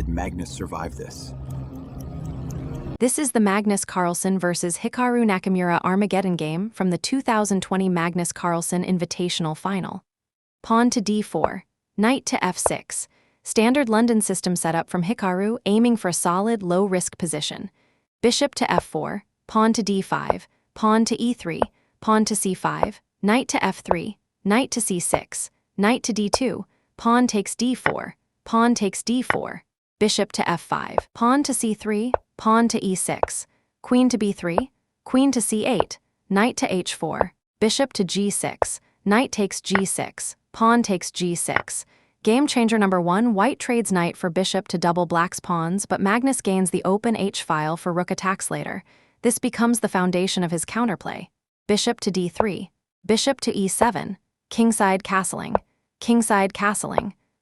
did Magnus survive this? This is the Magnus Carlsen vs. Hikaru Nakamura Armageddon game from the 2020 Magnus Carlsen Invitational Final. Pawn to d4, knight to f6. Standard London system setup from Hikaru, aiming for a solid, low-risk position. Bishop to f4, pawn to d5, pawn to e3, pawn to c5, knight to f3, knight to c6, knight to d2, pawn takes d4, pawn takes d4, bishop to f5, pawn to c3, pawn to e6, queen to b3, queen to c8, knight to h4, bishop to g6, knight takes g6, pawn takes g6. Game changer number 1, white trades knight for bishop to double black's pawns, but Magnus gains the open h-file for rook attacks later. This becomes the foundation of his counterplay. Bishop to d3, bishop to e7, kingside castling,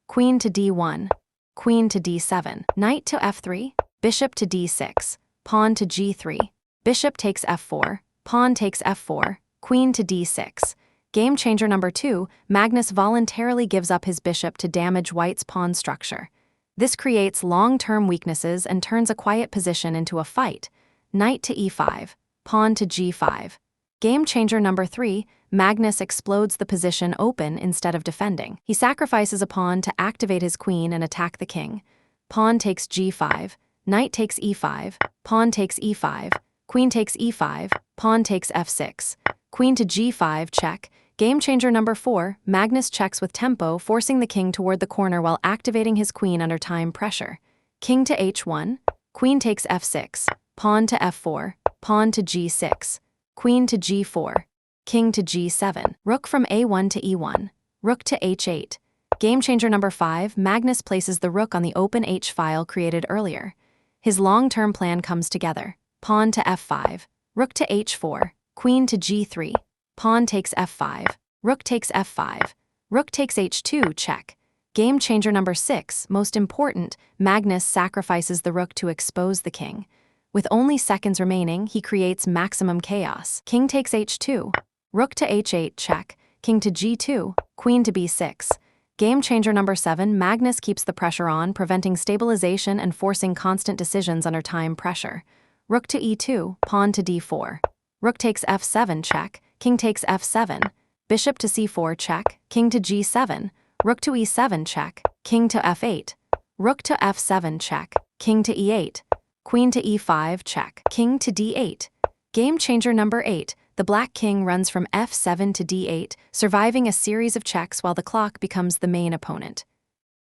queen to d1, queen to d7, knight to f3, bishop to d6, pawn to g3, bishop takes f4, pawn takes f4, queen to d6. Game changer number 2, Magnus voluntarily gives up his bishop to damage white's pawn structure. This creates long-term weaknesses and turns a quiet position into a fight. Knight to e5, pawn to g5. Game changer number 3, Magnus explodes the position open instead of defending. He sacrifices a pawn to activate his queen and attack the king. Pawn takes g5, knight takes e5, pawn takes e5, queen takes e5, pawn takes f6, queen to g5 check. Game changer number 4, Magnus checks with tempo, forcing the king toward the corner while activating his queen under time pressure. King to h1, queen takes f6, pawn to f4, pawn to g6, queen to g4, king to g7, rook from a1 to e1, rook to h8. Game changer number 5, Magnus places the rook on the open h-file created earlier. His long-term plan comes together. Pawn to f5, rook to h4, queen to g3, pawn takes f5, rook takes f5, rook takes h2 check. Game changer number 6, most important, Magnus sacrifices the rook to expose the king. With only seconds remaining, he creates maximum chaos. King takes h2, rook to h8 check, king to g2, queen to b6. Game changer number 7, Magnus keeps the pressure on, preventing stabilization and forcing constant decisions under time pressure. Rook to e2, pawn to d4. Rook takes f7 check, king takes f7, bishop to c4 check, king to g7, rook to e7 check, king to f8, rook to f7 check, king to e8, queen to e5 check, king to d8. Game changer number 8, the black king runs from f7 to d8, surviving a series of checks while the clock becomes the main opponent.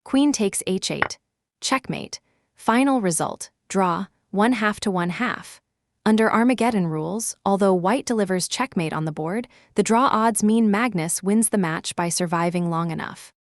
Queen takes h8, checkmate. Final result, draw, 1/2 to 1/2. Under Armageddon rules, although white delivers checkmate on the board, the draw odds mean Magnus wins the match by surviving long enough.